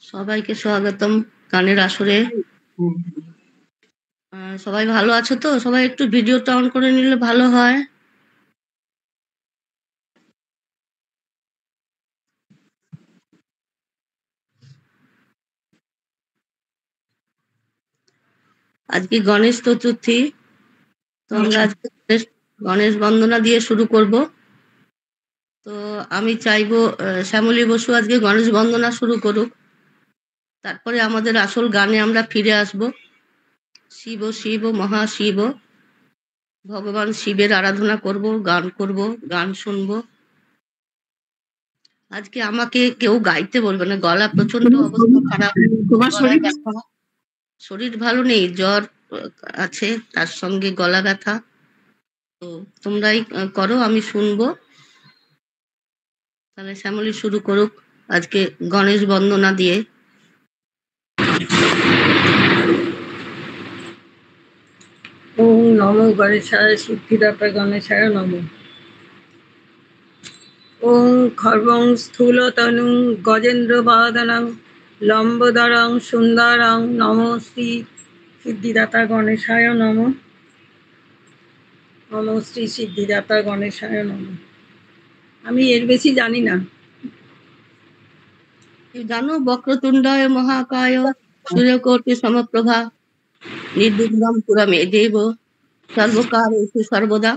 সবাইকে স্বাগতম গানের আসরে। সবাই ভালো আছো তো? সবাই একটু ভিডিওটা অন করে নিলে ভালো হয়। আজকে গণেশ চতুর্থী, তো আমরা আজকে গণেশ বন্দনা দিয়ে শুরু করব। তো আমি চাইবো শ্যামলী বসু আজকে গণেশ বন্দনা শুরু করুক, তারপরে আমাদের আসল গানে আমরা ফিরে আসব। শিব শিব মহাশিব, ভগবান শিবের আরাধনা করব, গান করব, গান শুনবো। আজকে আমাকে কেউ গাইতে বলবে না, গলা প্রচন্ড অবস্থা খারাপ। তোমার শরীর ভালো নেই, জ্বর আছে, তার সঙ্গে গলা ব্যথা। তো তোমরাই করো, আমি শুনবো। তাহলে শ্যামলী শুরু করুক আজকে গণেশ বন্দনা দিয়ে। ওম নমো গণেশায় সিদ্ধিদাতা গণেশায় নমো। ওং খর্বং স্থূলতনুং গজেন্দ্র বাদনং লম্বোদরং সুন্দরং নমো শ্রী সিদ্ধিদাতা গণেশায় নমো। নমো শ্রী সিদ্ধিদাতা গণেশায় নমো। আমি এর বেশি জানি না। জানো বক্রতুণ্ডায় মহাকায় সূর্যকোটি সমপ্রভা নির্বিঘ্নং কুরুমে দেব সর্বকার্যেষু সর্বদা।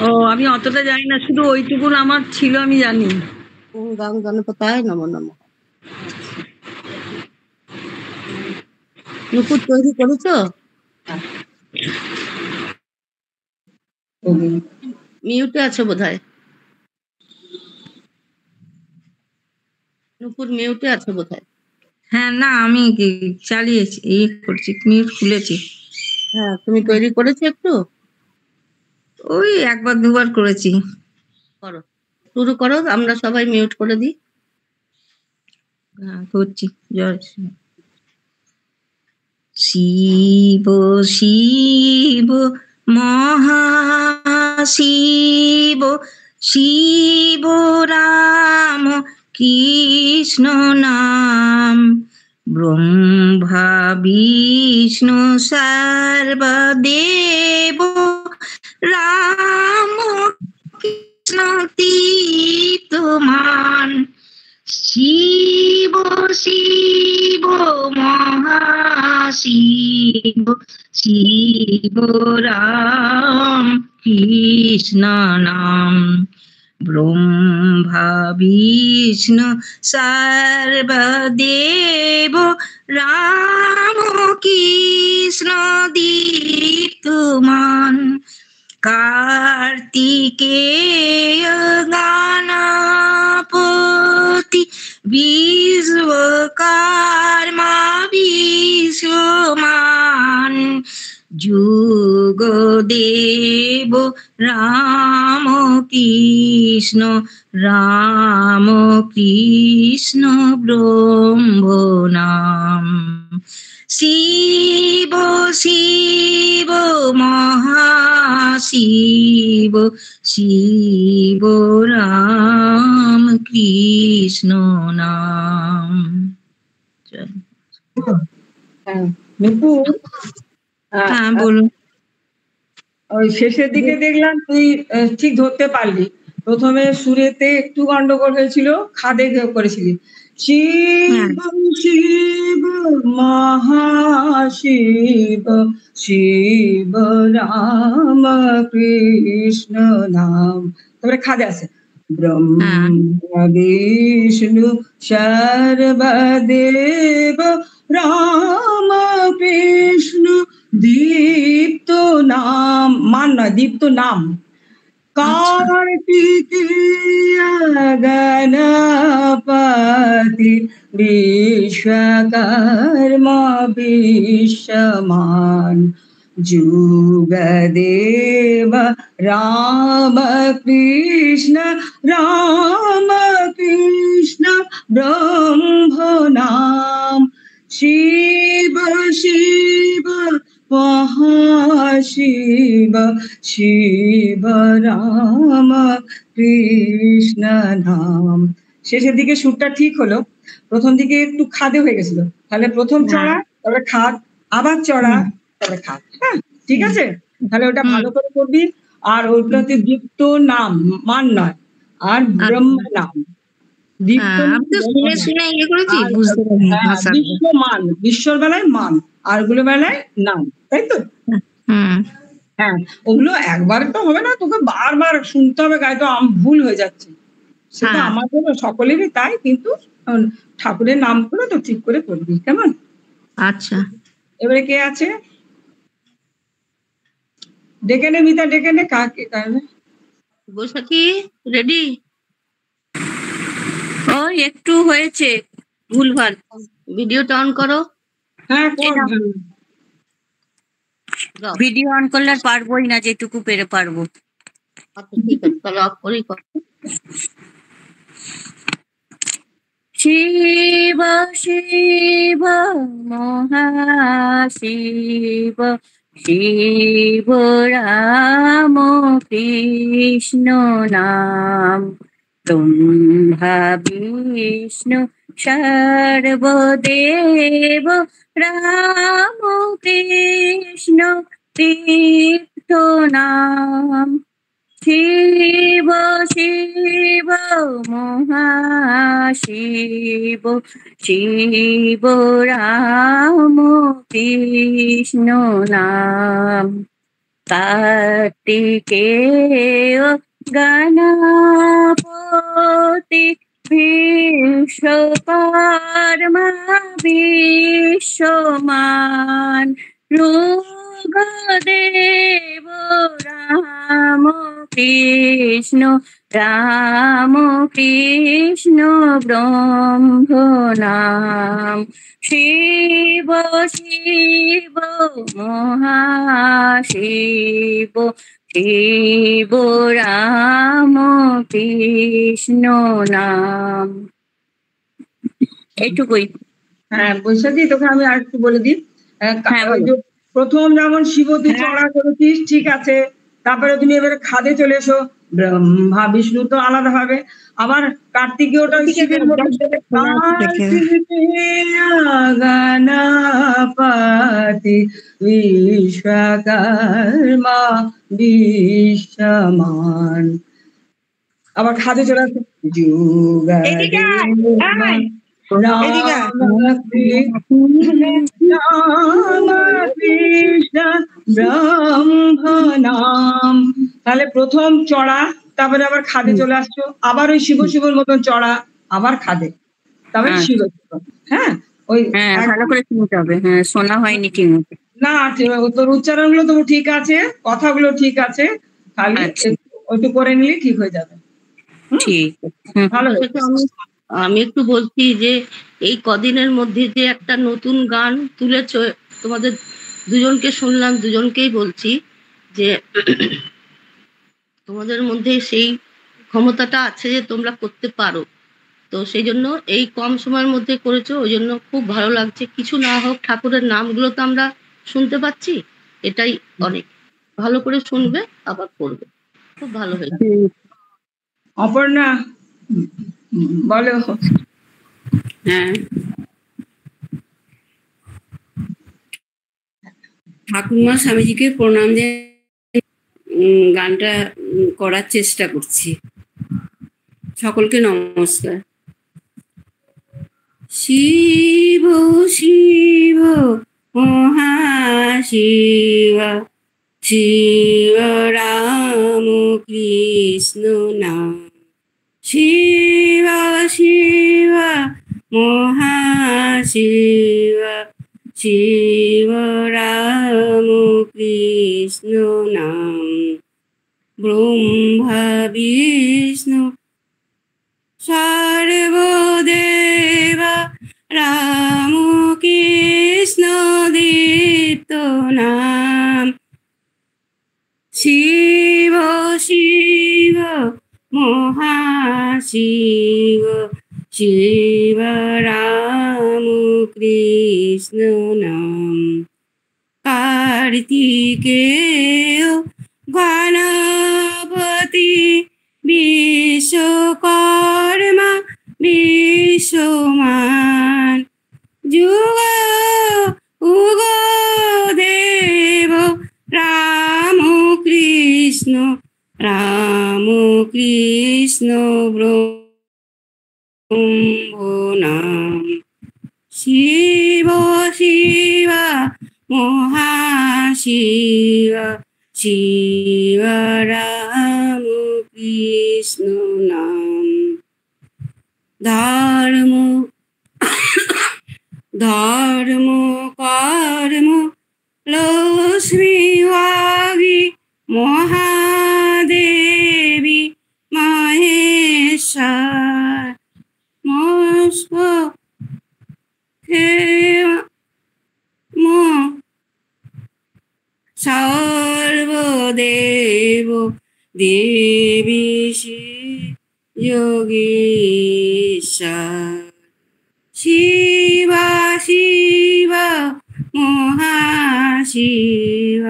ও আমি অতটা জানি না, শুধু ওইটুকু আমার ছিল আমি জানি। ওং গাং গণপতায় নমো নমঃ। নুপুর তৈরি করেছো? মিউটে আছে বোধহয়। নুপুর মিউটে আছে বোধহয়। হ্যাঁ, না আমি চালিয়েছি, এই করছি, মিউট খুলেছি। হ্যাঁ, তুমি তৈরি করেছো একটু? ওই একবার দুবার করেছি। করো, শুরু করো, আমরা সবাই মিউট করে দিই। হ্যাঁ করছি। জয় শ্রী শিব শিব মহাশিব শিব রাম কৃষ্ণ নাম ব্রহ্মা বিষ্ণু সর্বদেব রাম কৃষ্ণ তীর্থমান শিব শিব মহাশিব শিব রাম কৃষ্ণ নাম ব্রহ্মা বিষ্ণু সর্বদেব রাম কৃষ্ণ দীপ্তমান কার্তিকেয় গণপতি বিশ্বকর্মা বিশ্বমান যুগদেব রাম কৃষ্ণ ব্রহ্ম নাম শিব শিব মহাশিব শিব রাম কৃষ্ণ নাম। হ্যাঁ বলুন। ওই শেষের দিকে দেখলাম তুই ঠিক ধরতে পারলি, প্রথমে সুরেতে একটু গন্ডগোল হয়েছিল, খাদে করেছিলি শিব শিব মহাশিব শিব রাম কৃষ্ণ নাম, তারপরে খাদে আছে ব্রহ্মা বিষ্ণু সর্বদেব রাম কৃষ্ণ দীপ্ত নাম, মান নয় দীপ্ত নাম, কার্তিকেয় গণপতি বিশ্বকর্মা বিশ্বমান যুগদেব রাম কৃষ্ণ ব্রহ্ম নাম শিব শিব মহাশিব শিব রাম কৃষ্ণ নাম। শেষের দিকে সুরটা ঠিক হলো, প্রথম দিকে একটু খাদে হয়ে গেছিল, তাহলে প্রথম চড়া তারপরে খাদ, আবার চড়া তারপরে খাদ। হ্যাঁ, ঠিক আছে, তাহলে ওটা ভালো করে করবি। আর ওটাতে দীপ্ত নাম, মান নয়, আর ব্রহ্ম নাম, দীপ্ত নাম, শুনে শুনে ইয়ে করেছি, আর বুঝতে পারিনি ভাষা। বিশ্ব মান, বিশ্বর বেলায় মান, আর গুলো বেলায় নাম, তাই তো? হ্যাঁ, ওগুলো একবার তো হবে না, তোকে বারবার শুনতে হবে, গায়ে তো ভুল হয়ে যাচ্ছে। সেটা আমাদের সকলেরই তাই, কিন্তু ঠাকুরের নাম করে তো ঠিক করে করবি, কেমন? আচ্ছা, এবারে কে আছে? ডেকে নে মিতা, ডেকে নে। কাকে কাকে? বৈশাখী রেডি? ও একটু হয়েছে ভুলভাল। ভিডিওটা অন করো। হ্যাঁ, ভিডিও অন করলে আর পারবোই না, যেটুকু পেরে পারবো। আচ্ছা ঠিক আছে, তাহলে অফ করেই কর। শিব শিব মহাশিব, শিব রাম কৃষ্ণ নাম, ব্রহ্মা বিষ্ণু সর্বদেব, রাম কৃষ্ণ তীর্থ নাম। শিব শিব মহাশিব, শিব রাম কৃষ্ণ নাম। কার্তিকেয় গণপতি, বিশ্বকর্মা বিশ্বমান, ঋগদেব রাম কৃষ্ণ, রাম কৃষ্ণ ব্রহ্ম নাম। শিব শিব মহাশিব, শিব রাম কৃষ্ণ নাম। এইটুকুই। হ্যাঁ বৈশাখী, তোকে আমি আর একটু বলে দিই। ওই যে প্রথম যেমন শিব তুই চড়া করেছিস, ঠিক আছে, তারপরে তুমি এবারে খাদে চলে এসো, ব্রহ্মা বিষ্ণু তো আলাদা হবে। আবার কার্তিকেয়টা শিবের মতো, গণপতি বিশ্বকর্মা বিশ্বমান। আবার খাদে চলে আসো, যুগ ব্রহ্ম নাম। তাহলে প্রথম চড়া, তারপরে আবার খাদে চলে আসছো, আবার ওই শিব শিবর মতন চড়া, আবার খাদে, তারপরে শিব। হ্যাঁ, ওই ভালো করে শুনতে হবে। হ্যাঁ, শোনা হয়নি ঠিক মতো। না, তোর উচ্চারণ গুলো তো ঠিক আছে, কথাগুলো ঠিক আছে, খালি একটু করে নিলে ঠিক হয়ে যাবে। ঠিক, ভালো। আমি একটু বলছি যে এই কদিনের মধ্যে যে একটা নতুন গান তুলেছ, তোমাদের দুজনকে শুনলাম, দুজনকেই বলছি যে তোমাদের মধ্যে সেই ক্ষমতাটা আছে যে তোমরা করতে পারো। তো সেই জন্য এই কম সময়ের মধ্যে করেছো, ওই জন্য খুব ভালো লাগছে। কিছু না হোক, ঠাকুরের নামগুলো তো আমরা শুনতে পাচ্ছি, এটাই অনেক। ভালো করে শুনবে, আবার করবে, খুব ভালো হয়েছে। অপর্ণা বলো। হ্যাঁ, ঠাকুরমা স্বামীজিকে প্রণাম দিয়ে গানটা করার চেষ্টা করছি। সকলকে নমস্কার। শিব শিব মহাশিব, শিব রাম কৃষ্ণ নাম। শিব শিব মহাশিব, শিব রাম কৃষ্ণ নাম। ব্রহ্মা বিষ্ণু সর্বদেব, রাম কৃষ্ণ দীপ্ত নাম। শিব শিব মহাশিব, শিব রাম কৃষ্ণ নাম। কার্তিকেয় গণপতি, বিশ্বকর্মা বিশ্বমান, शम्भो नाम शिव शिव महाशिव शिव राम कृष्ण नाम धर्म धर्म कर्म लक्ष्मी वागी महादेवी महेश्वर मस्क सर्वदेव देवी श्री योगीश्वर शिव शिव महाशिव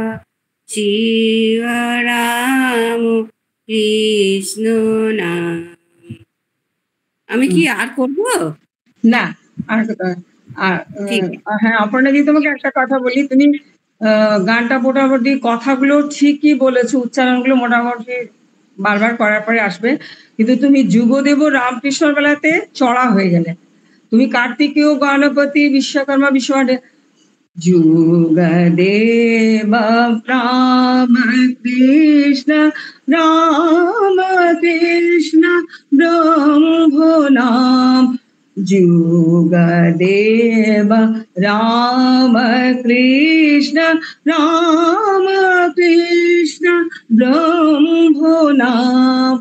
शिव राम কৃষ্ণ নাম। আমি কি আর করব না? আর ঠিক হ্যাঁ, অপর্ণাজি তোমাকে একটা কথা বলি, তুমি গানটা মোটামুটি কথাগুলো ঠিকই বলেছো, উচ্চারণগুলো মোটামুটি বারবার করার পরে আসবে, কিন্তু তুমি যুগদেব রামকৃষ্ণর বেলাতে চড়া হয়ে গেলে। তুমি কার্তিকেয় গণপতি বিশ্বকর্মা বিশ্বভাটে যুগদেব রাম কৃষ্ণ রাম কৃষ্ণ ব্রহ্ম নাম যুগদেব রাম কৃষ্ণ রাম কৃষ্ণ ব্রহ্ম নাম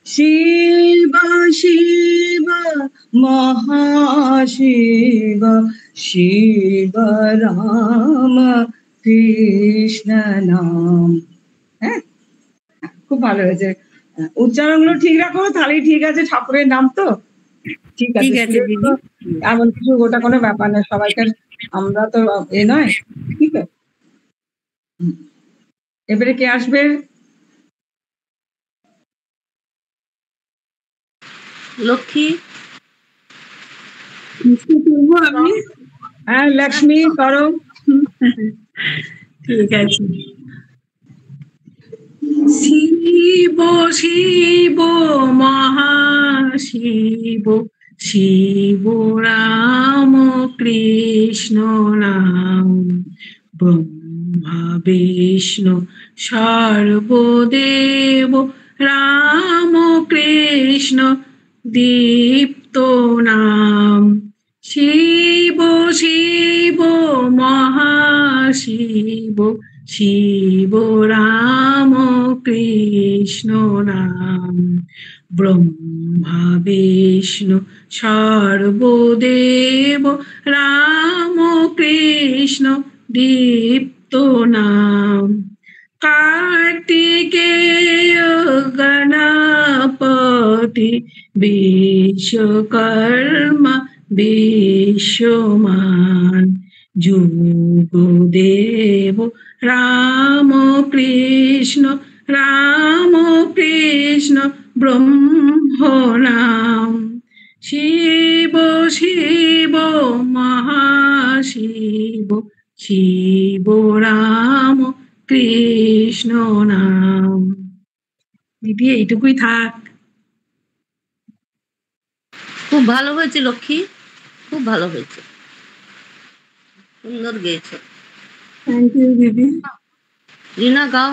শিব শিব মহাশিব শিব রাম কৃষ্ণ নাম। হ্যাঁ, খুব ভালো হয়েছে, উচ্চারণগুলো ঠিক রাখো তাহলেই ঠিক আছে, ঠাকুরের নাম তো ঠিক আছে। দিদি। এমন কিছু ওটা কোনো ব্যাপার না, সবাইকার আমরা তো এ নয়, ঠিক আছে। এবারে কে আসবে? লক্ষ্মী। হ্যাঁ লক্ষ্মী করো। ঠিক আছে। শিব শিব মহাশিব শিব রাম কৃষ্ণ নাম ব্রহ্মা বিষ্ণু সর্বদেব রাম কৃষ্ণ দীপ্ত নাম শিব শিব মহাশিব শিব রাম কৃষ্ণ নাম ব্রহ্মা বিষ্ণু সর্বদেব রাম কৃষ্ণ দীপ্ত নাম কার্তিকেয় গণপতি বিশ্বকর্মা বিশ্বমান যুগদেব রাম কৃষ্ণ ব্রহ্ম নাম শিব শিব মহাশিব শিব রাম কৃষ্ণ নাম। দিদি এইটুকুই থাক। খুব ভালো হয়েছে লক্ষ্মী, খুব ভালো হয়েছে, সুন্দর গেয়েছো। থ্যাংক ইউ দিদি। রিনা গাও।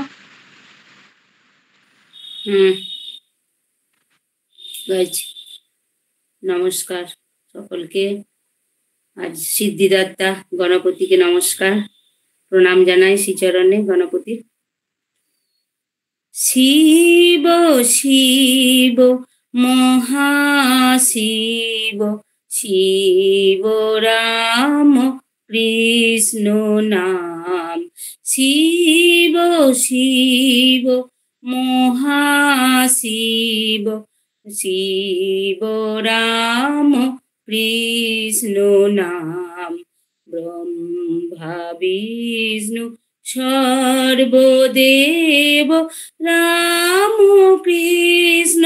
গাইছি। নমস্কার সকলকে। আজ সিদ্ধিদাতা গণপতিকে নমস্কার, প্রণাম জানাই শ্রীচরণে গণপতির। শিব শিব মহাশিব শিব রাম কৃষ্ণ নাম শিব শিব মহাশিব শিব রাম কৃষ্ণ নাম ব্রহ্মা বিষ্ণু সর্বদেব রাম কৃষ্ণ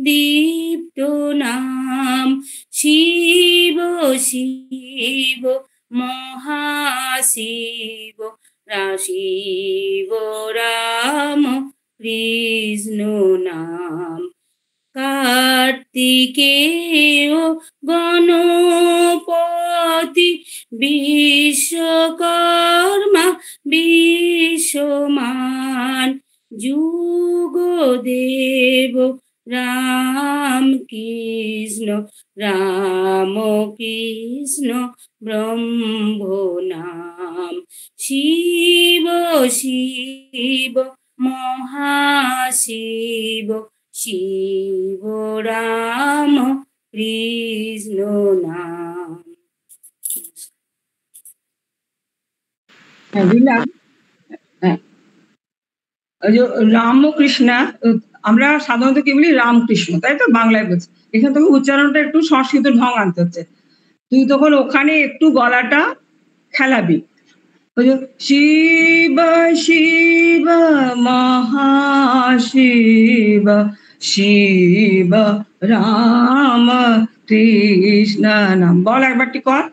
দীপ্ত নাম শিব শিব মহাশিব শিব রাম কৃষ্ণ নাম কার্তিক কার্তিকেয় গণপতি বিশ্বকর্মা বিশ্বমান যুগদেব রাম কৃষ্ণ ব্রহ্ম নাম শিব শিব মহাশিব শিব রাম কৃষ্ণ নাম। হ্যাঁ বুঝলাম। হ্যাঁ ওই যে রামকৃষ্ণ, আমরা সাধারণত কি বলি রামকৃষ্ণ, তাই তো বাংলায় বলছি, এখানে তোকে উচ্চারণটা একটু সংস্কৃত ঢং আনতে হচ্ছে। তুই তখন ওখানে একটু গলাটা খেলাবি। ওই যে শিব শিব মহাশিব শিব রাম কৃষ্ণ নাম। বল একবারটি কর।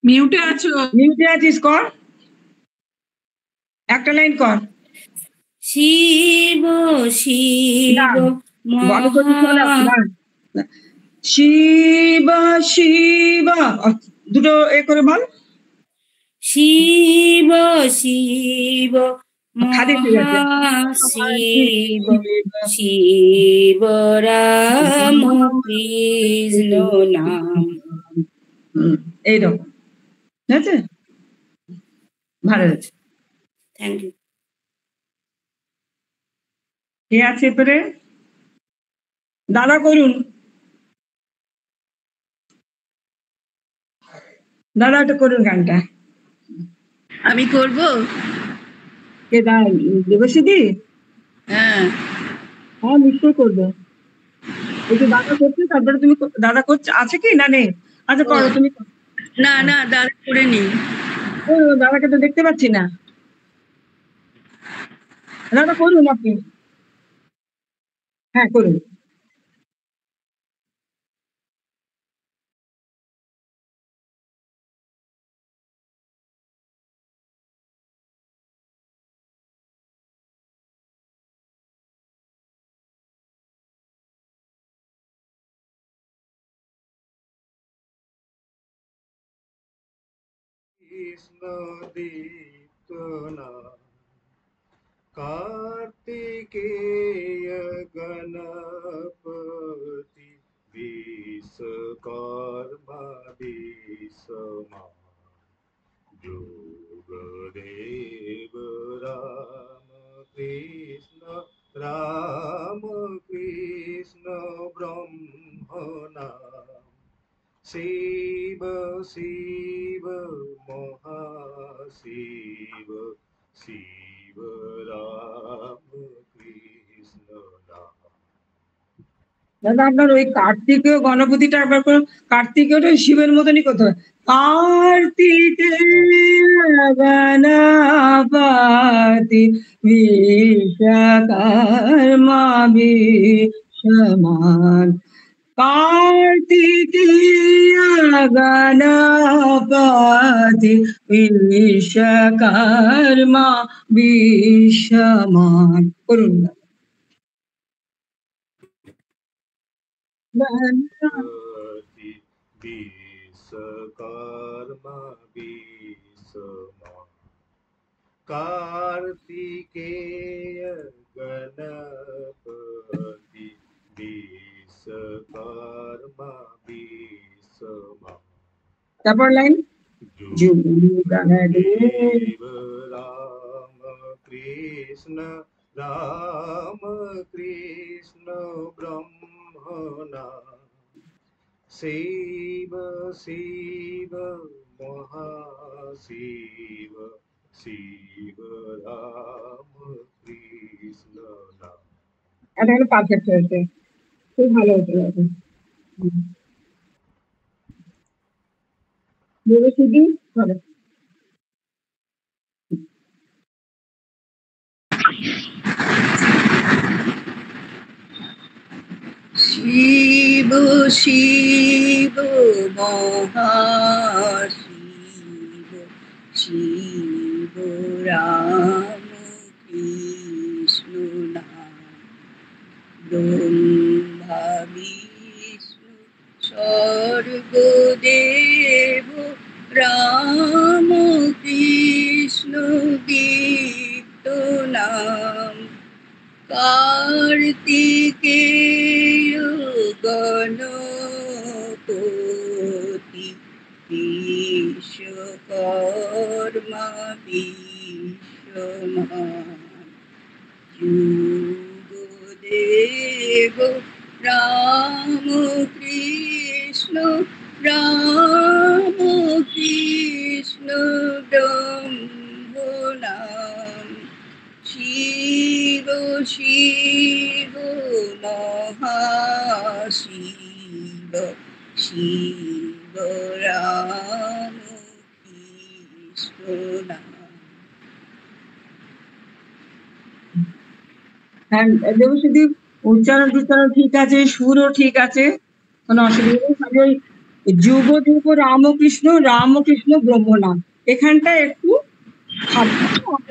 মিউটে আছো? মিউটে আছিস, কর একটা লাইন কর। শিব শিব বলো তো মহা শিব শিব, দুটো এ করে বল। শিব শিব খাদি ঠিক আছে। মহাশিব শিব রাম কৃষ্ণ নাম। এইরকম, ঠিক আছে, ভালো আছে। Thank you. কে আছে এরপরে? দাদা করুন, দাদা একটা করুন গানটা। আমি করব। কে দেবশ্রীদি? হ্যাঁ হ্যাঁ নিশ্চয় করবে। এই যে দাদা করছে, তারপরে তুমি দাদা করছে আছে কি না নেই? আচ্ছা করো তুমি। না না দাদা করে নি। ও দাদাকে তো দেখতে পাচ্ছি না। দাদা করুন আপনি। হ্যাঁ করুন। কৃষ্ণ দীপ্ত নাম কার্তিকেয় গণপতি বিশ্বকর্মা বিশ্বমা যোগদেব রাম কৃষ্ণ ব্রহ্ম নাম শিব শিব মহাশিব শিব রাম কৃষ্ণ নাম। দাদা আপনার ওই কার্তিকেয় গণপতিটা একবার করে, কার্তিকেয়টা শিবের মতনই করতে হবে। কার্তিকেয় গণপতি বিশ্বকর্মা বিশ্বমান কার্তিকেয় গণপতি বিশ্বকর্মা বিশ্বমান করুন না। গণপতি বিশ্বকর্মা বিশ্বমা কার্তিকেয় গণপতি বিশ্বকর্মা বিশ্বমা তারপর লাইন যোগদেব রাম কৃষ্ণ ব্রহ্ম নাম শিব শিব মহাশিব শিব রাম কৃষ্ণ নাম। এটা হলো পারফেক্ট হয়েছে, খুব ভালো হতে হবে। শুধু হবে। শিব শিব মহাশিব শিব রাম কৃষ্ণ ব্রহ্মা বিষ্ণু সর্বদেব রাম কৃষ্ণ দীপ্ত নাম কার্তিকেয় গণপতি বিশ্বকর্মা বিশ্বমান যুগদেব রাম কৃষ্ণ ব্রহ্ম নাম শিব শিব মহাশিব শিব রাম কৃষ্ণ নাম। হ্যাঁ দেবশ্রী, উচ্চারণ টুচ্চারণ ঠিক আছে, সুরও ঠিক আছে, কোনো অসুবিধা নেই। খালি ওই যুগদেব রামকৃষ্ণ ব্রহ্ম নাম এখানটা একটু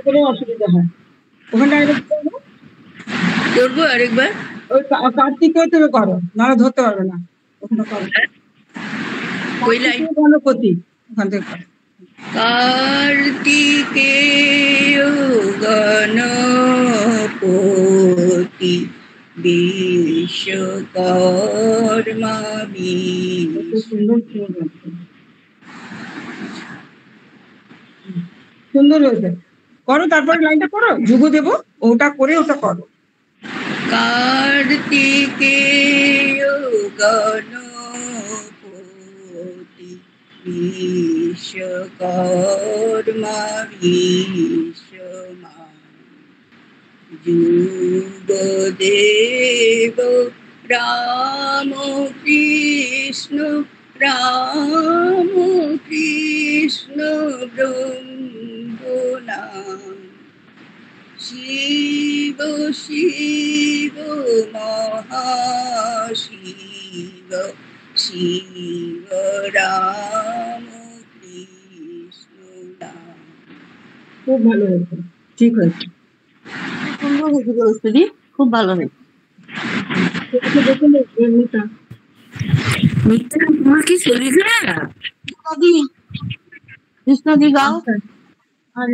কোনো অসুবিধা হয়। ওখানটা করবো আরেকবার। ওই কার্তিকেয় তুমি করো, নাহলে ধরতে পারবে না। ওখানে করো ওই লাইন গণপতি, ওখান থেকে করো। কার্তিকেয় গণপতি বিশ্বকর্মা সুন্দর হয়েছে, করো। তারপরে লাইনটা করো, যুগদেব, ওটা করে ওটা করো। কার্তিকেয় গণপতি বিশ্বকর্মা বিশ্বমান যুগদেব রাম কৃষ্ণ ব্রহ্ম নাম শিব শিব মহাশিব শিব রাম কৃষ্ণ নাম। খুব ভালো হয়েছে, ঠিক হয়েছে, সুন্দর হয়েছে পরিস্থিতি, খুব ভালো হয়েছে। তোমার কি শরীর খারাপ? কৃষ্ণদি গাও। আর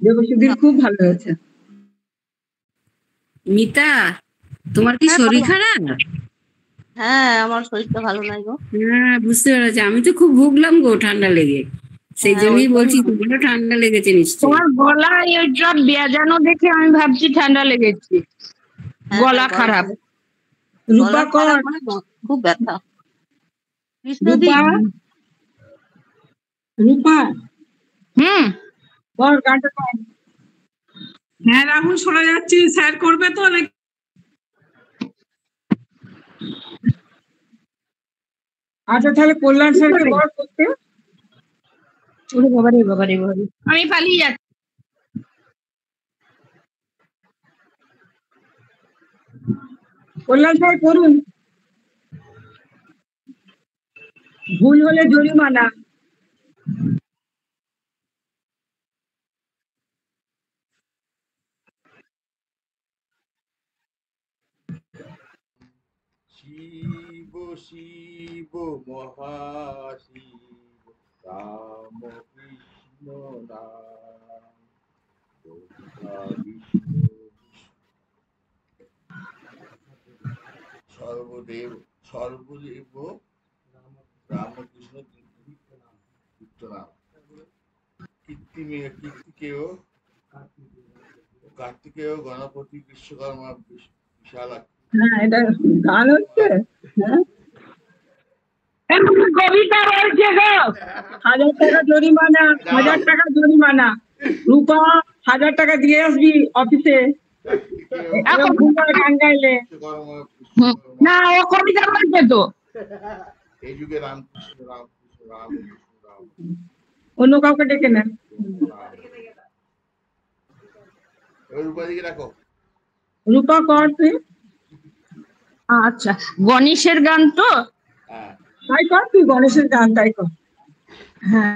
দেবশ্রীর খুব ভালো হয়েছে। মিতা, তোমার কি শরীর খারাপ? হ্যাঁ, আমার শরীরটা ভালো নাই গো। হ্যাঁ, বুঝতে পেরেছি। আমি তো খুব ভুগলাম গো ঠান্ডা লেগে, সেই জন্যই বলছি তোমারও ঠান্ডা লেগেছে নিশ্চয়ই। তোমার গলায় ওইটা বেজানো দেখে আমি ভাবছি ঠান্ডা লেগেছে, গলা খারাপ। রূপা কর, খুব ব্যথা। কৃষ্ণদি রূপা কর গানটা কর। হ্যাঁ রাহুল, শোনা যাচ্ছে, স্যার করবে তো নাকি? আচ্ছা তাহলে কল্যাণ স্যারকে বল করতে। বাবারে বাবারে বাবারে, আমি পালিয়ে যাচ্ছি। কল্যাণ স্যার করুন, ভুল হলে জরিমানা। শিব শিব মহাশিব রাম কৃষ্ণ নাম ব্রহ্মা বিষ্ণু সর্বদেব রামকৃষ্ণ কার্তিকেয় গণপতি বিশ্বকর্মা বিশাল। হ্যাঁ, এটা গান হচ্ছে। হ্যাঁ, কবিতা বলছে গো, 1000 টাকা জরিমানা, 1000 টাকা জরিমানা। রূপা 1000 টাকা দিয়ে আসবি অফিসে গান গাইলে। না ও কবিতা বলছে তো। এই যুগে রামকৃষ্ণ অন্য কাউকে ডেকে নেন। রূপা দিকে রাখো। রূপা কর তুই। আচ্ছা, গণেশের গান তো, তাই কর, তুই গণেশের গান তাই কর। হ্যাঁ,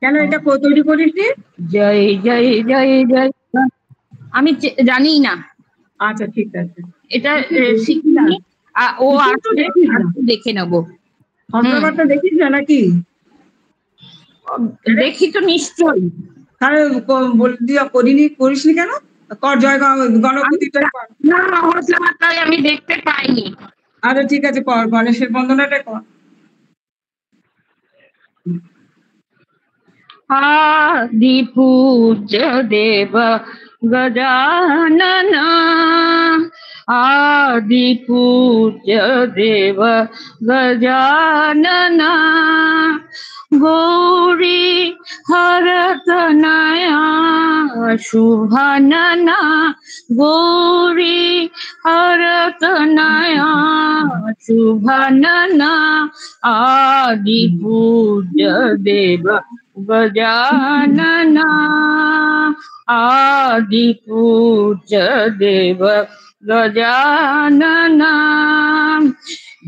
কেন এটা তৈরি করিস নি? জয় জয় জয় জয়, আমি জানি না। আচ্ছা ঠিক আছে। এটা শিখিনি, ও আসলে দেখে নেবো। অগ্রগরটা দেখিস না নাকি? দেখি তো নিশ্চয়ই। তাহলে করিসনি কেন? কর জয় গণপতিটা কর। না হতে মাত্রায় আমি দেখতে পাইনি। আচ্ছা ঠিক আছে, কর গণেশের বন্দনাটা কর। आदिपूज्य देव गजानन, आदिपूज्य देव गजानन, गौरी हरतनया शुभनना, गौरी हरतनया शुभनना, आदिपूज्य देव गजानना, आदिपूज्य देव गजानना,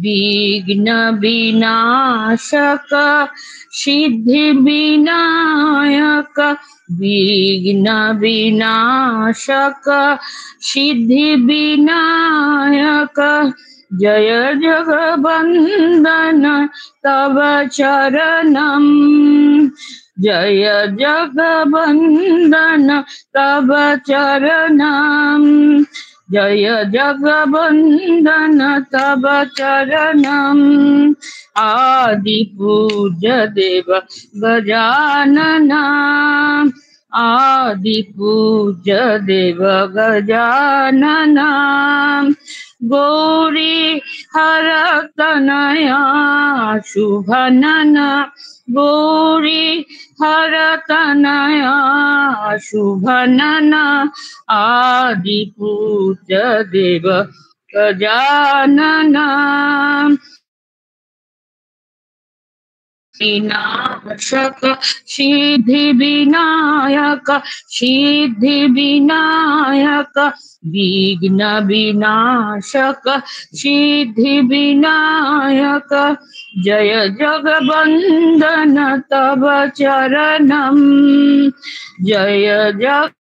विघ्न विनाशक सिद्धि विनायक, विघ्न विनाशक सिद्धि विनायक, जय जगवंदन तव चरणम, जय जगवंदन तव चरणम, जय जगवंदन तव चरणम, आदिपूज्य देव गजानना, आदिपूज्य देव गजानना, गौरी हरतनया शुभनना, गौरी हरतनया शुभनना, आदिपूज्य देव गजानना, विनाशक सिद्धि विनायक, सिद्धि विनायक, विघ्न विनाशक सिद्धि विनायक, जय जगवंदन तव चरणम, जय जगवंदन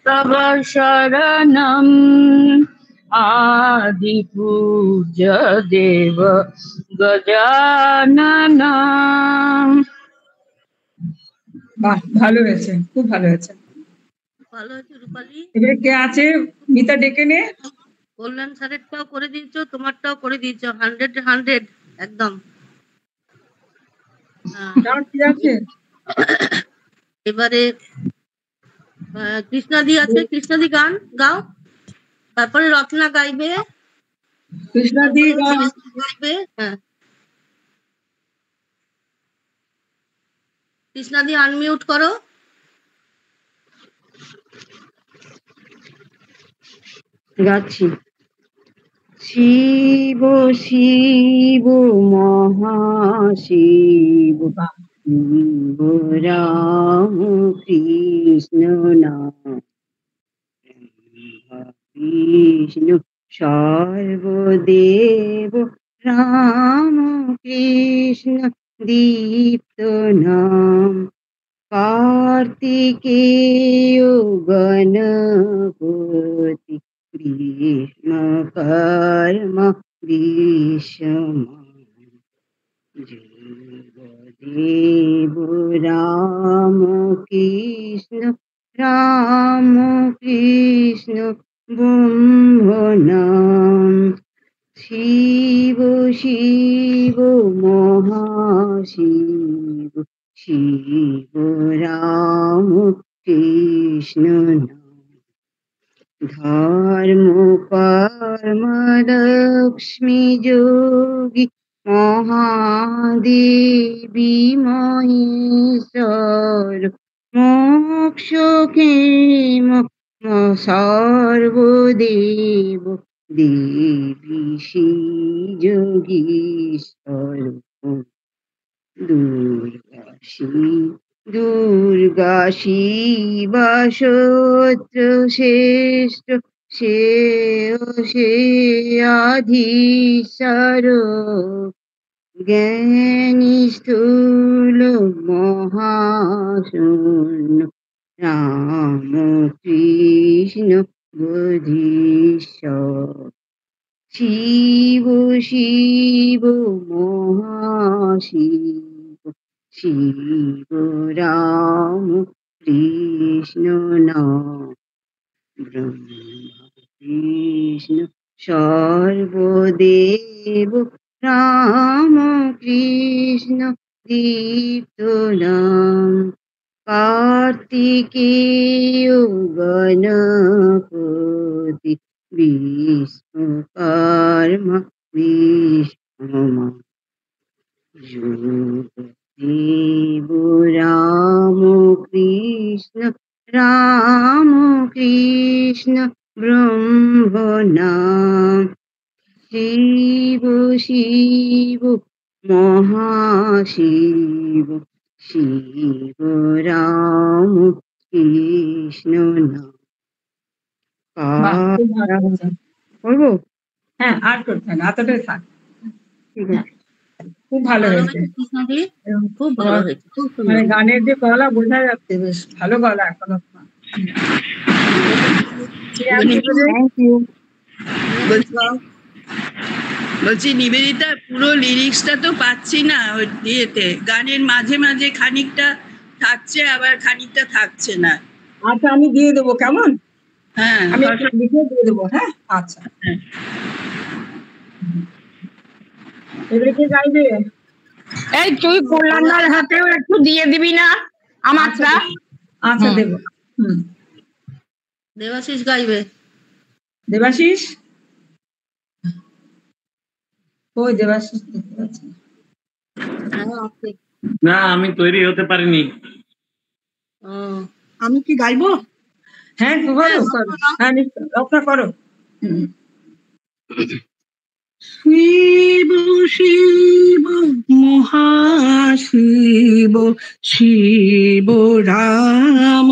तव शरणम, आदिपूज्य देव गजानना। বাহ, ভালো হয়েছে, খুব ভালো হয়েছে। ভালো হয়েছে রূপালী। এবারে কে আছে? মিতা ডেকে নে। কল্যাণ স্যারেরটাও করে দিয়েছো, তোমারটাও করে দিয়েছো, 100 একদম। কি আছে? এবারে কৃষ্ণাদি আছে, কৃষ্ণাদি গান গাও, তারপরে রত্না গাইবে, কৃষ্ণাদি গাইবে। হ্যাঁ, কৃষ্ণাদি আনমিউট করো। গাচ্ছি। শিব শিব মহাশিব, শিব রাম কৃষ্ণ নাম, বিষ্ণু সর্বদেব রাম কৃষ্ণ দীপ্ত নাম, कार्तिकेय गणपति भीष्म कर्म विषम, देव राम कृष्ण ब्रह्मणाम, शिव शिव महाशिव, शिव राम कृष्ण नाम, धर्म कर्म लक्ष्मी जोगी महादेवी महेश्वर, मोक्ष क्षेम सर्वदेव देवी श्री যোগীশ্বর, দুর্গা শিবা সত্য শ্রেষ্ঠ, সে আধীশ্বর, জ্ঞানী স্থূল মহাশূন্য, রাম কৃষ্ণ বোধিশ্বর শিব শিব মহাশিব শিব রাম কৃষ্ণ নাম ব্রহ্মা কৃষ্ণ সর্বদেব রাম কৃষ্ণ দীপ্ত নাম কার্তিকেয় গণপতি বিশ্বকর্মা বিশ্বমা যোগদেব রাম কৃষ্ণ ব্রহ্ম নাম শিব শিব মহাশিব শিব রাম কৃষ্ণ নাম বাহ, খুব ভালো হয়েছে। করবো হ্যাঁ, আর করতে হবে না, এতটাই থাক। ঠিক আছে খুব ভালো ভালো হয়েছে। হয়েছে কৃষ্ণদি, এবং খুব ভালো হয়েছে, খুব সুন্দর। মানে গানের যে গলা বোঝা যাচ্ছে, বেশ ভালো গলা এখনো। থ্যাংক ইউ বলছি নিবেদিতা, পুরো লিরিক্সটা তো পাচ্ছি না ওই ইয়েতে, গানের মাঝে মাঝে খানিকটা থাকছে আবার খানিকটা থাকছে না। আচ্ছা, আমি দিয়ে দেবো, কেমন? হ্যাঁ, আমি একটু লিখে দিয়ে দেবো। হ্যাঁ, আচ্ছা। এবারে কে গাইবে? এই তুই কল্যাণদার হাতেও একটু দিয়ে দিবি না আমারটা? আচ্ছা, দেবো। দেবাশিস গাইবে। দেবাশিস, ওই দেবাশিস দেখতে পাচ্ছি না। না, আমি তৈরি হতে পারিনি। আমি কি গাইবো? হ্যাঁ, করো, করো। হ্যাঁ, নিশ্চয়, রক্ষা করো। শিব শিব মহাশিব শিব রাম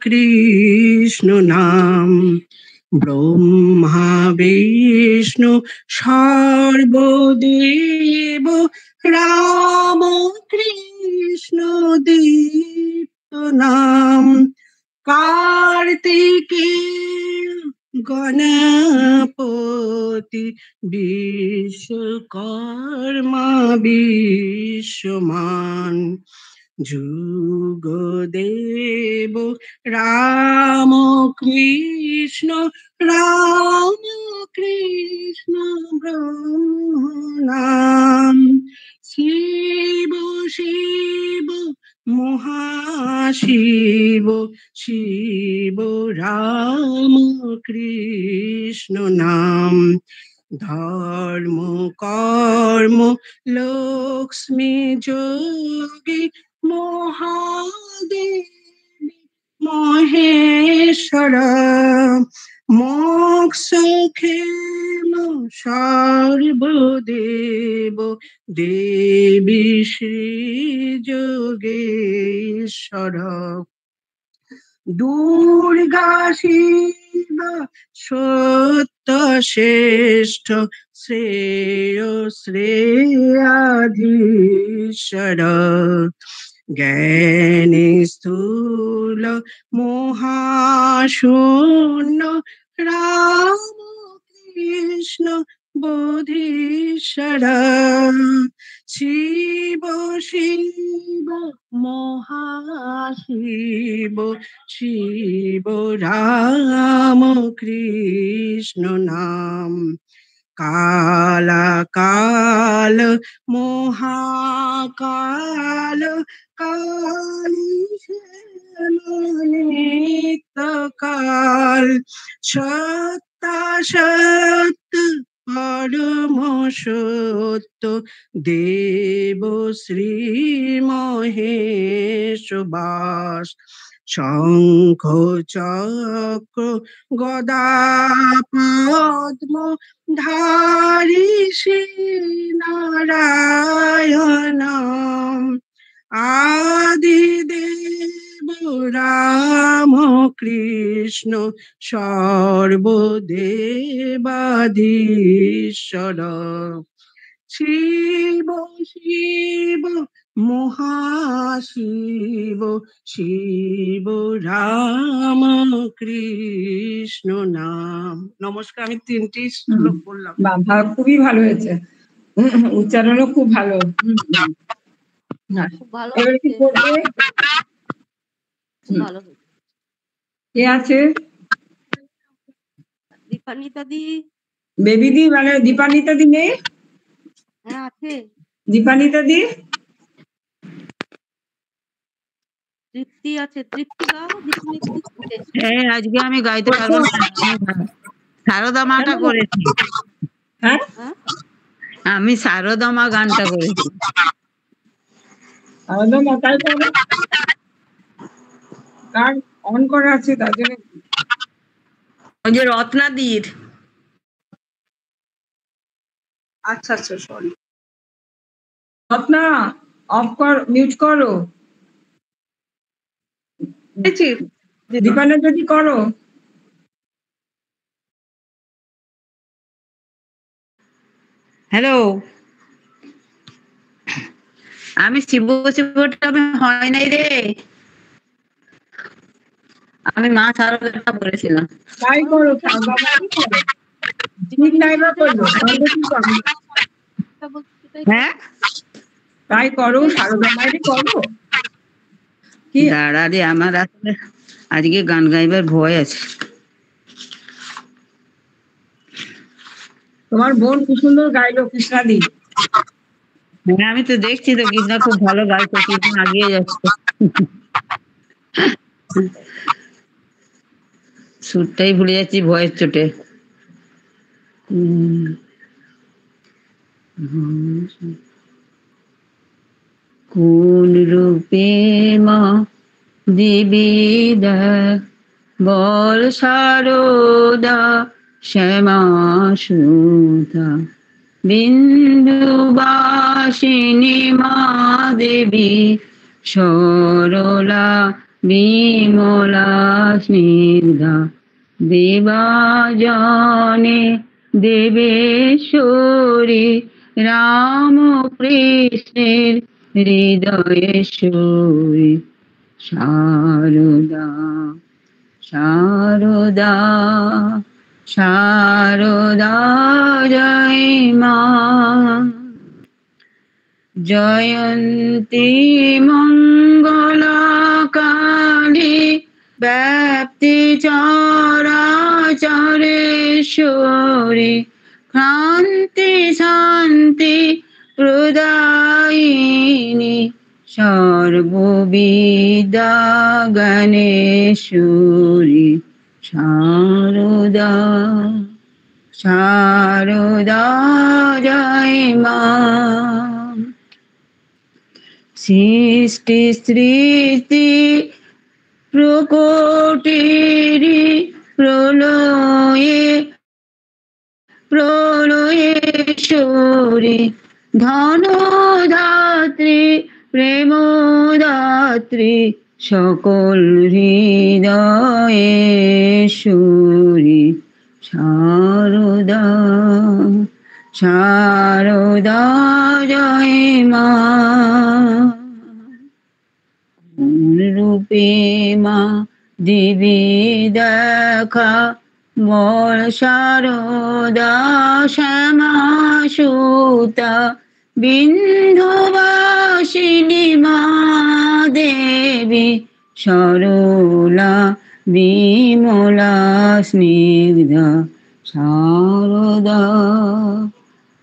কৃষ্ণ নাম ব্রহ্মা বিষ্ণু সর্বদেব রাম কৃষ্ণ দীপ্ত নাম কার্তিকেয় গণপতি বিশ্বকর্মা বিশ্বমান যুগদেব রাম কৃষ্ণ ব্রহ্ম নাম শিব শিব মহাশিব শিব রাম কৃষ্ণ নাম ধর্ম কর্ম লক্ষ্মী যোগী মহাদেবী মহেশ্বর মোক্ষ ক্ষেম সর্বদেব দেবী শ্রী যোগেশ্বর দুর্গা শিব সত্য শ্রেষ্ঠ শ্রেয় শ্রেয়াধীশ্বর জ্ঞানী স্থূল মহাশূন্য রাম কৃষ্ণ বোধীশ্বর শিব শিব মহাশিব শিব রাম কৃষ্ণ নাম কালাকাল মহাকাল কালী নিত্যকাল সত্তা সত্য পরম সত্য দেব শ্রী মহেশ বাস শঙ্খ চক্র গদা পদ্ম ধারি শ্রী নারায়ণ আদিদেব রাম কৃষ্ণ সর্বদেবাধীশ্বর শিব শিব মহাশিব শিব রাম কৃষ্ণ নাম। নমস্কার, আমি 3টি শ্লোক বললাম। খুবই ভালো হয়েছে, উচ্চারণও খুব ভালো। খুব ভালো এবারে কি করবে? ভালো কে আছে? দীপান্বিতা দি। বেবি দি মানে দীপান্বিতা দি নেই? হ্যাঁ আছে। দীপান্বিতা দি, তৃপ্তি আছে। তৃপ্তি গাও। আজকে আমি গাইতে পারবো না, সারদা মাটা করেছি। হ্যাঁ আমি সারদা মা গানটা করেছি। সারদা মা, তাই তো গান অন করা আছে, তার জন্য। ওই যে রত্নাদির। আচ্ছা আচ্ছা, সরি। রত্না অফ কর, মিউট করো। দীপান্বিতা দি করো। হ্যালো, আমি শিব শিবটা আমি হয় নাই রে, আমি মা সারদাটা বলেছিলাম। তাই করো, ঠিক নাই বা করবো, হ্যাঁ তাই করো, সারদা মায়েরই করো। দাঁড়া রে, আমার আসলে আজকে গান গাইবার ভয় আছে। তোমার বোন কি সুন্দর গাইলো, কৃষ্ণাদি। হ্যাঁ, আমি তো দেখছি তো কৃষ্ণা খুব ভালো গাইছে, কৃষ্ণ আগিয়ে যাচ্ছে। সুরটাই ভুলে যাচ্ছি ভয়ের চোটে। কোন রূপে মা দেবী বল সারদা শ্যামা সুতা বিন্দুবাসিনী মা দেবী সরলা বিমলা স্নিগ্ধা দেবাজনে দেবেশ্বরী রাম কৃষ্ণের হৃদয়েশ্বরী শারদা শারদা শারদা জয় মা। জয়ন্তী মঙ্গলকালী ব্যাপ্তি চরাচরেশ্বরী শান্তি শান্তি প্রদায়িনী সর্ববিদ্যা গণেশ্বরী শারদা শারদা জয় মা। সৃষ্টি সৃষ্টি প্রকটিরি প্রলয়ে প্রলয়েশ্বরী ধনধাত্রী প্রেমদাত্রী সকল হৃদয়েশ্বরী শারদা শারদা জয় মা। রূপে মা দেবী দেখা বল শারদা শ্যামা সুতা বিন্ধুবাসিনী মা দেবী সরলা বিমলা স্নিগ্ধা শারদা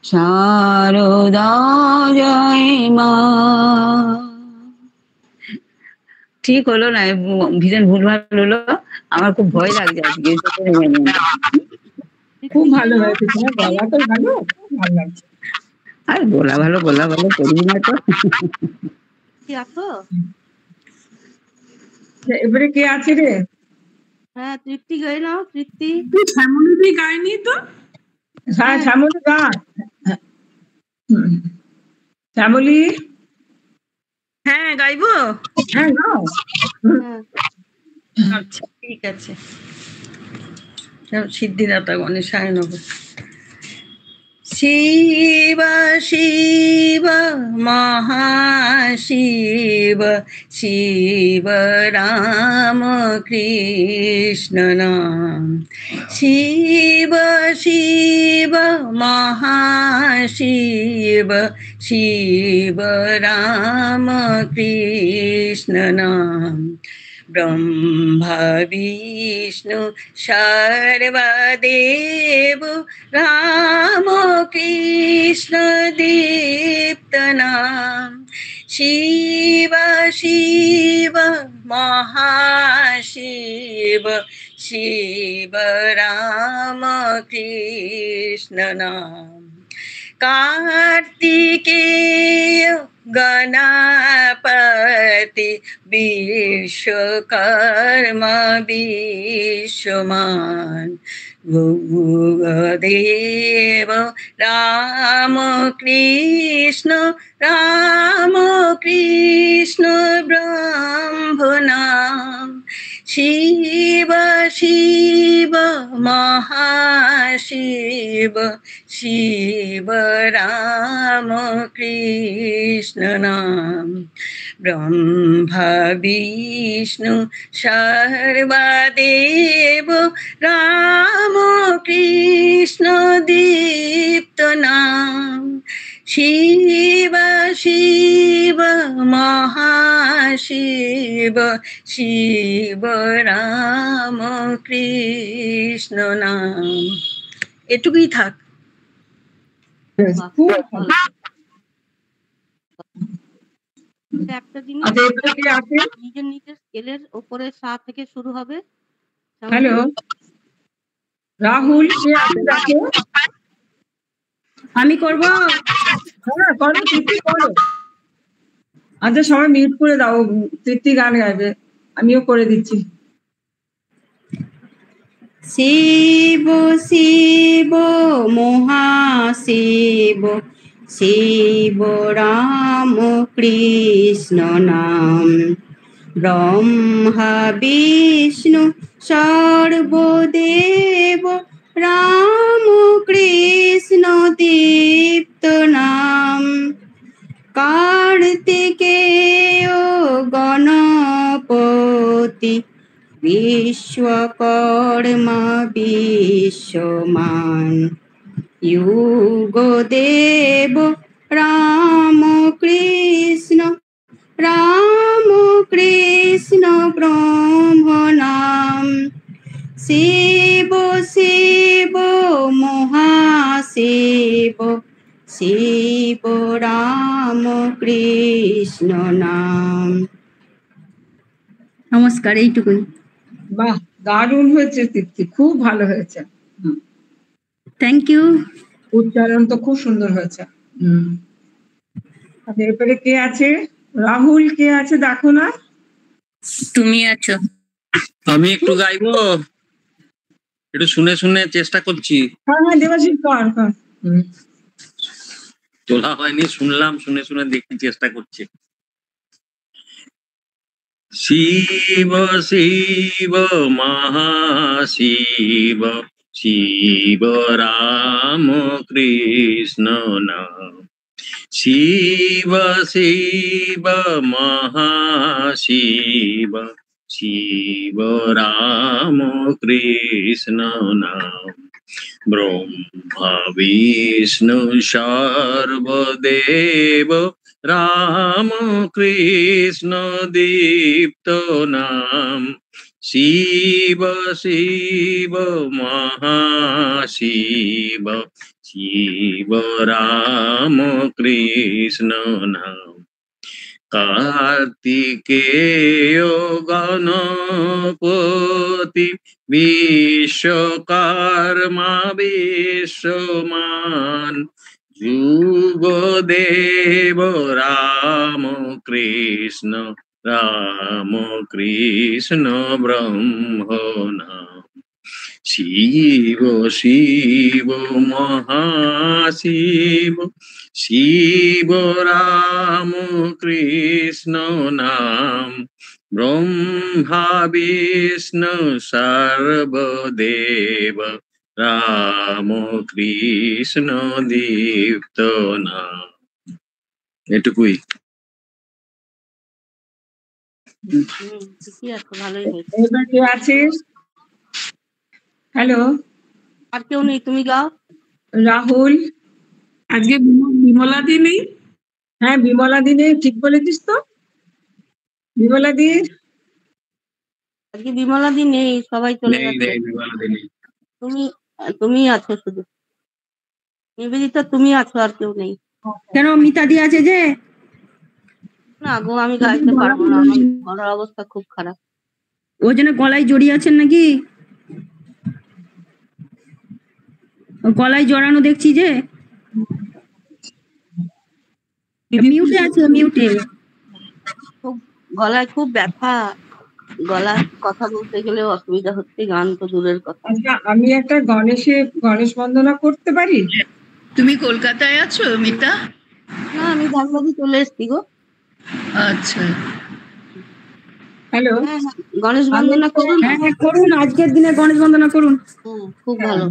শারদা জয় মা। ঠিক হলো না, ভীষণ ভুলভাল হলো, আমার খুব ভয় লাগছে আজকে। খুব ভালো হয়েছে, তোমার গলা তো ভালো, খুব ভালো লাগছে। আর গলা ভালো করি না তো। এবারে কে আছে রে? হ্যাঁ, তৃপ্তি গাই নাও। তৃপ্তি। শ্যামলী গায়নি তো? হ্যাঁ, শ্যামলী গা। শ্যামলী। হ্যাঁ, গাইবো। হ্যাঁ গাও। আচ্ছা, ঠিক আছে। সিদ্ধিদাতা গণেশায় নমঃ। শিব শিব মহাশিব শিব রাম কৃষ্ণ নাম শিব শিব মহাশিব শিব রাম কৃষ্ণ নাম ব্রহ্মা বিষ্ণু সর্বদেব রাম কৃষ্ণ দীপ্ত নাম শিব শিব মহাশিব শিব রাম কৃষ্ণ নাম कार्तिकेय गणपति विश्वकर्मा विश्वमान गुरुदेव राम कृष्ण ब्रह्म नाम शिव शिव महाशिव शिव राम कृष्ण नाम ब्रह्मा विष्णु सर्वदेव राम कृष्ण दीप्त नाम शिव शिव महाशिव शिव राम कृष्ण नाम এটুকুই থাক। একটা জিনিস নিজের নিজের স্কেলের উপরে সা থেকে শুরু হবে। হ্যালো রাহুল কে আছে দেখো। আমি করব। হ্যাঁ করো, তৃপ্তি করো। আচ্ছা সবাই মিউট করে দাও, তৃপ্তি গান গাইবে, আমিও করে দিচ্ছি। শিব শিব মহাশিব শিব রাম কৃষ্ণ নাম ব্রহ্মা বিষ্ণু সর্বদেব রাম কৃষ্ণ দীপ্ত নাম কার্তিকেয় গণপতি বিশ্বকর্মা বিশ্বমান যুগদেব রাম কৃষ্ণ ব্রহ্ম নাম শিব শিব মহাশিব শিব রাম কৃষ্ণ নাম। নমস্কার, এইটুকুই। বাহ, দারুণ হয়েছে তৃপ্তি, খুব ভালো হয়েছে। Thank you. উচ্চারণ তো খুব সুন্দর হয়েছে। এরপরে কে আছে? রাহুল কে আছে দেখো না। তুমি আছো। আমি একটু গাইবো, একটু শুনে শুনে চেষ্টা করছি। হ্যাঁ হ্যাঁ দেবাশিস কর। তোলা হয়নি, শুনলাম, শুনে শুনে দেখি, চেষ্টা করছি। শিব শিব মহাশিব শিব রাম কৃষ্ণ নাম শিব শিব মহাশিব শিব রাম কৃষ্ণ নাম ব্রহ্মা বিষ্ণু সর্বদেব রাম কৃষ্ণ দীপ্ত নাম শিব শিব মহাশিব শিব রাম কৃষ্ণ নাম কার্তিকেয় গণপতি বিশ্বকর্মা বিশ্বমান যুগদেব রাম কৃষ্ণ ব্রহ্ম নাম শিব শিব মহাশিব শিব রাম কৃষ্ণ নাম ব্রহ্মা বিষ্ণু সর্বদেব রাম কৃষ্ণ দীপ্ত নাম। এটুকুই। ঠিকই আছে, ভালোই হয়েছে। এবার কে আছিস? হ্যালো, আর কেউ নেই, তুমি গাও। রাহুল। আজকে বিমলা দি নেই? হ্যাঁ, বিমলা দি নেই, ঠিক বলেছিস তো। বিমলা দি, আজকে বিমলা দি নেই, সবাই চলে নেই গেছে। নেই বিমলা দি নেই। তুমি আছো শুধু, নিবেদিতা তুমি আছো, আর কেউ নেই। কেন মিতাদি আছে যে? না গো, আমি গাইতে পারবো না, আমার গলার অবস্থা খুব খারাপ। ওই জন্য গলায় জড়িয়ে আছেন নাকি? গলায় জড়ানো দেখছি যে। মিউটে আছে, মিউটে। খুব গলায় খুব ব্যথা, গলা কথা বলতে গেলে অসুবিধা হচ্ছে, গান তো দূরের কথা। আচ্ছা, আমি একটা গণেশ বন্দনা করতে পারি? তুমি কলকাতায় আছো মিতা? না, আমি ধানবাদি চলে এসছি গো। আচ্ছা, হ্যালো, হ্যাঁ, গণেশ বন্দনা করুন। হ্যাঁ করুন, আজকের দিনে গণেশ বন্দনা করুন। খুব ভালো।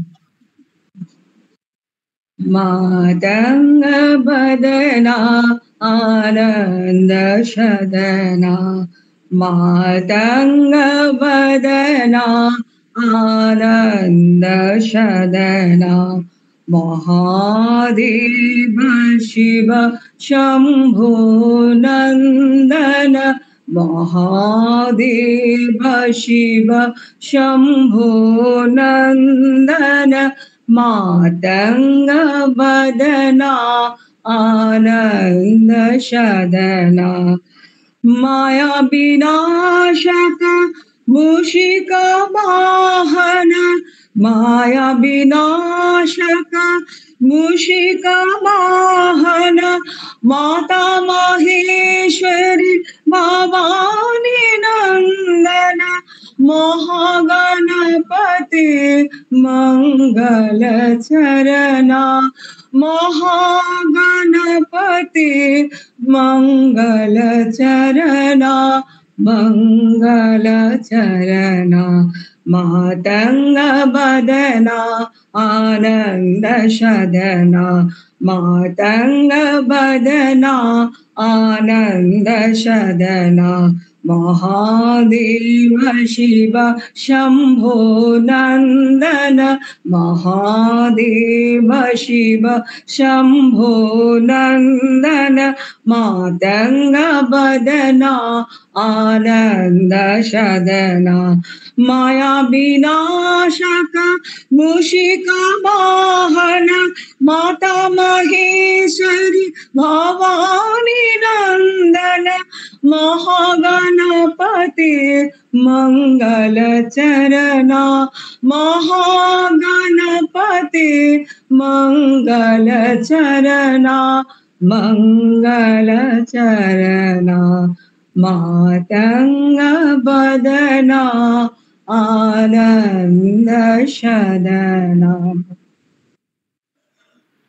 মাতঙ্গ বদনা আনন্দ সদনা, মাতঙ্গ বদনা আনন্দ সদনা, মহাদেব শিব শম্ভো নন্দন, মহাদেব শিব শম্ভো নন্দন, মাতঙ্গ বদনা আনন্দ সদনা, মায়া বিনাশক मूषिक वाहन, माया विनाशक मूषिक वाहन, माता महेश्वरी भवानी नंदन, महागणपति मंगल चरणा, महागणपति मंगल चरणा, मंगल चरणा, मातंग बदना आनंद सदना, मातंग बदना आनंद सदना, महादेव शिव शंभो नंदन, महादेव शिव शंभो नंदन, मातंग बदना आनंद सदना, माया विनाशक मूषिक वाहन, माता महेश्वरी भवानी नंदन, महागणपति मंगल चरणा, महागणपति मंगल चरणा, मंगल चरणा, मातंग बदना आनंद सदना।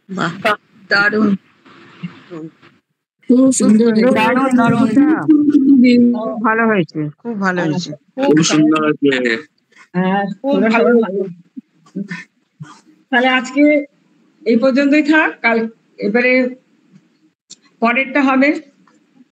বাহ, দারুণ। খুব সুন্দর, দারুণ দারুণ, ভালো হয়েছে, খুব ভালো হয়েছে। খুব সুন্দর হয়েছে। হ্যাঁ, খুব তোরা ভালো। সবাই ভালো। তাহলে আজকে এই পর্যন্তই থাক, কাল এবারে পরেরটা হবে